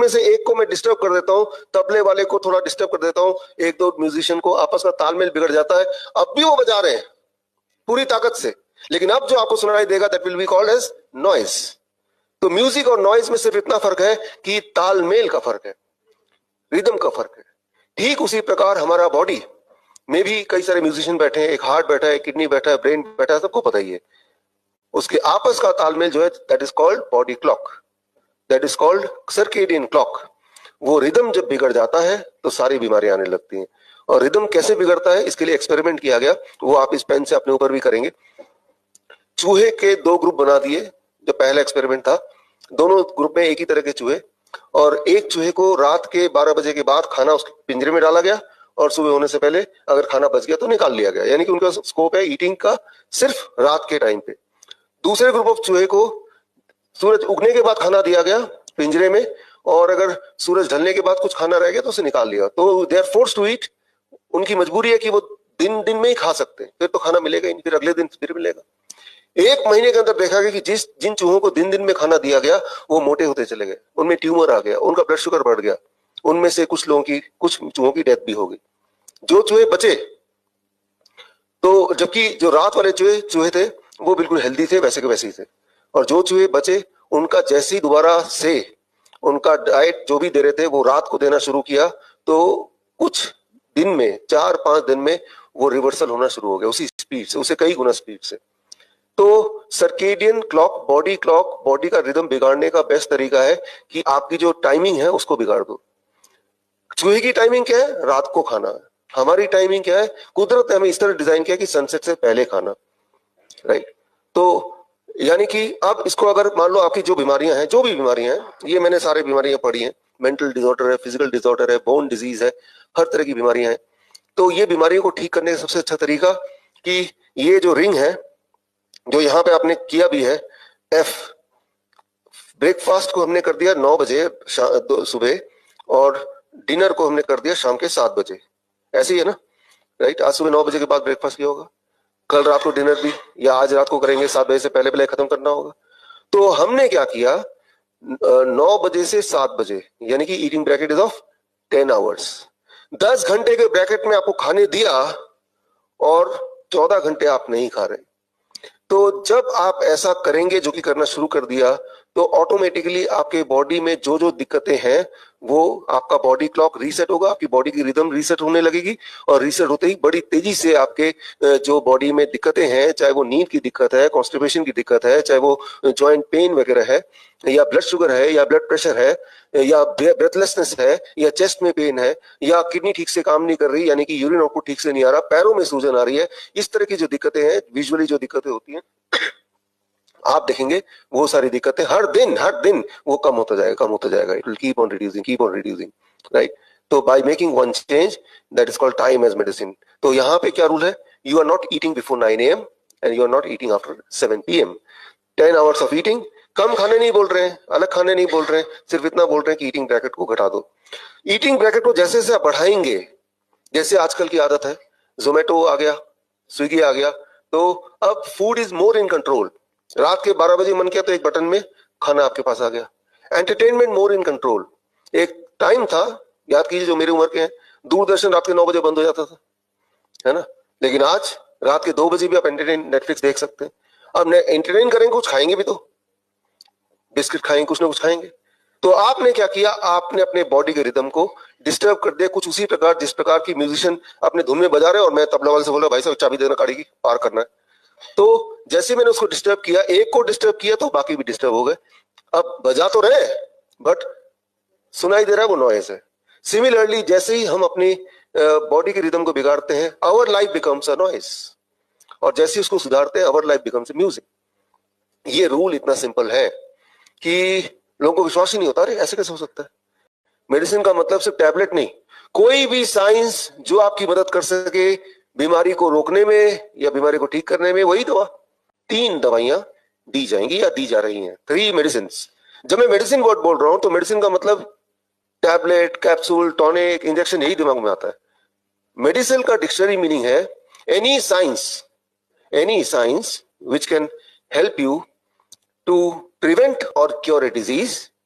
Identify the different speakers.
Speaker 1: उनमें से एक को मैं डिस्टर्ब कर देता हूं, तबले वाले को थोड़ा डिस्टर्ब कर देता हूं, एक दो म्यूजिशियन को, आपस का तालमेल बिगड़ जाता है। अब भी वो बजा रहे हैं पूरी ताकत से, लेकिन अब जो आपको सुनाई देगा that will be called as noise. तो म्यूजिक और नॉइज में सिर्फ इतना फर्क है कि तालमेल का फर्क है, रिदम का फर्क है। ठीक उसी प्रकार हमारा बॉडी में भी कई सारे म्यूजिशियन बैठे हैं, एक हार्ट बैठा है, किडनी बैठा है, ब्रेन बैठा है, सबको पता ही है। उसके आपस का तालमेल जो है that is called body clock, that is called circadian clock. वो रिदम जब बिगड़ जाता है तो सारी बीमारियां आने लगती हैं। और रिदम कैसे बिगड़ता है इसके लिए एक्सपेरिमेंट किया गया, वो आप इस पेन से अपने ऊपर भी करेंगे। चूहे के दो ग्रुप बना दिए, जो पहला एक्सपेरिमेंट था, दोनों ग्रुप में एक ही तरह के चूहे, और एक चूहे को रात के 12 बजे के बाद खाना उसके पिंजरे में डाला गया और सुबह होने से पहले अगर खाना बच गया तो निकाल लिया गया, यानी कि उनका स्कोप है ईटिंग का सिर्फ रात के टाइम पे। दूसरे ग्रुप ऑफ चूहे को सूरज उगने के बाद खाना दिया गया पिंजरे में, और अगर सूरज ढलने के बाद कुछ खाना रह गया तो उसे निकाल लिया। तो they are forced to eat, उनकी मजबूरी है कि वो दिन दिन में ही खा सकते हैं, फिर तो खाना मिलेगा ही नहीं, फिर अगले दिन फिर मिलेगा। 1 महीने के अंदर देखा गया कि जिन चूहों को दिन दिन में खाना दिया गया वो मोटे होते चले गए, उनमें ट्यूमर आ गया, उनका ब्लड शुगर बढ़ गया, उनमें से कुछ चूहों की डेथ भी हो गई। जो चूहे बचे, तो जबकि जो रात वाले चूहे थे वो बिल्कुल हेल्दी थे, वैसे के वैसे ही थे। और जो चूहे बचे उनका जैसे ही दोबारा से उनका डाइट जो भी दे रहे थे वो रात को देना शुरू किया, तो कुछ दिन में 4-5 दिन में वो रिवर्सल होना शुरू हो गया उसी स्पीड से, उसे कई गुना स्पीड से। तो सर्केडियन क्लॉक, बॉडी का रिदम बिगाड़ने का बेस्ट तरीका है कि आपकी जो टाइमिंग है उसको बिगाड़ दो। चूहे की टाइमिंग क्या है? रात को खाना है। हमारी टाइमिंग क्या है? कुदरत ने हमें इस तरह डिजाइन किया कि सनसेट से पहले खाना, राइट। तो यानी कि अब इसको अगर मान लो आपकी जो बीमारियां हैं, जो भी बीमारियां हैं, ये मैंने सारी बीमारियां पढ़ी हैं, मेंटल डिसऑर्डर है, फिजिकल डिसऑर्डर है, बोन डिजीज है, हर तरह की बीमारियां हैं। तो ये बीमारियों को ठीक करने का सबसे अच्छा तरीका कि ये जो रिंग है, जो यहाँ पे आपने किया भी है एफ, ब्रेकफास्ट को हमने कर दिया 9 बजे सुबह, और डिनर को हमने कर दिया शाम के 7 बजे, ऐसे ही है ना, राइट। आज सुबह 9 बजे के बाद ब्रेकफास्ट किया होगा, कल रात को डिनर भी, या आज रात को करेंगे 7 बजे से पहले पहले खत्म करना होगा। तो हमने क्या किया, 9 बजे से 7 बजे, यानी कि eating bracket is of 10 hours, 10 घंटे के ब्रैकेट में आपको खाने दिया और 14 घंटे आप नहीं खा रहे। तो जब आप ऐसा करेंगे, जो कि करना शुरू कर दिया, तो ऑटोमेटिकली आपके बॉडी में जो जो दिक्कतें हैं वो आपका बॉडी क्लॉक रीसेट होगा, आपकी बॉडी की रिदम रीसेट होने लगेगी, और रीसेट होते ही बड़ी तेजी से आपके जो बॉडी में दिक्कतें हैं, चाहे वो नींद की दिक्कत है, कॉन्स्टिपेशन की दिक्कत है, चाहे वो जॉइंट पेन वगैरह है, या ब्लड शुगर है, या ब्लड प्रेशर है, या ब्रेथलेसनेस है, या चेस्ट में पेन है, या किडनी ठीक से काम नहीं कर रही, यानी कि यूरिन आउटपुट ठीक से नहीं आ रहा, पैरों में सूजन आ रही है, इस तरह की जो दिक्कतें हैं, विजुअली जो दिक्कतें होती हैं, आप देखेंगे वो सारी दिक्कतें हर दिन वो कम होता जाएगा, it will keep on reducing, right. तो by making one change, that is called time as medicine. तो यहाँ पे क्या रूल है, you are not eating before 9 AM and you are not eating after 7 PM। 10 hours of eating, कम खाने नहीं बोल रहे हैं, अलग खाने नहीं बोल रहे हैं, सिर्फ इतना बोल रहे हैं कि ईटिंग ब्रैकेट को घटा दो। ईटिंग ब्रैकेट को जैसे जैसे आप बढ़ाएंगे, जैसे आजकल की आदत है, जोमेटो आ गया, स्विगी आ गया, तो अब food is more in control. रात के 12 बजे मन किया तो एक बटन में खाना आपके पास आ गया। Entertainment more in control. एक टाइम था, याद कीजिए जो मेरी उम्र के हैं, दूरदर्शन रात के 9 बजे बंद हो जाता था, है ना, लेकिन आज रात के 2 बजे भी आप नेटफ्लिक्स देख सकते हैं। अब एंटरटेन करेंगे, कुछ खाएंगे भी, तो बिस्किट खाएंगे, कुछ ना कुछ खाएंगे। तो आपने क्या किया, आपने अपने बॉडी के रिदम को डिस्टर्ब कर दिया, कुछ उसी प्रकार जिस प्रकार की म्यूजिशियन अपने धुन में बजा रहे हैं और मैं तबला वाले से बोला भाई साहब चाबी देना गाड़ी की, पार करना है। तो जैसे मैंने उसको डिस्टर्ब किया, एक को डिस्टर्ब किया तो बाकी भी डिस्टर्ब हो गए। अब बजा तो रहे बट सुनाई दे रहा है वो नॉइज है। सिमिलरली जैसे ही हम अपनी बॉडी के रिदम को बिगाड़ते हैं, our life becomes a noise, और जैसे ही उसको सुधारते हैं, our life becomes a music. ये रूल इतना सिंपल है कि लोगों को विश्वास ही नहीं होता, अरे ऐसे कैसे हो सकता है। मेडिसिन का मतलब सिर्फ टैबलेट नहीं, कोई भी साइंस जो आपकी मदद कर सके बीमारी को रोकने में या बीमारी को ठीक करने में, वही दवा। 3 दवाइयां दी जाएंगी या दी जा रही हैं, 3 मेडिसिन। जब मैं मेडिसिन वर्ड बोल रहा हूं तो मेडिसिन का मतलब टैबलेट, कैप्सूल, टॉनिक, इंजेक्शन, यही दिमाग में आता है। मेडिसिन का डिक्शनरी मीनिंग है any science which can help you to prevent or cure a disease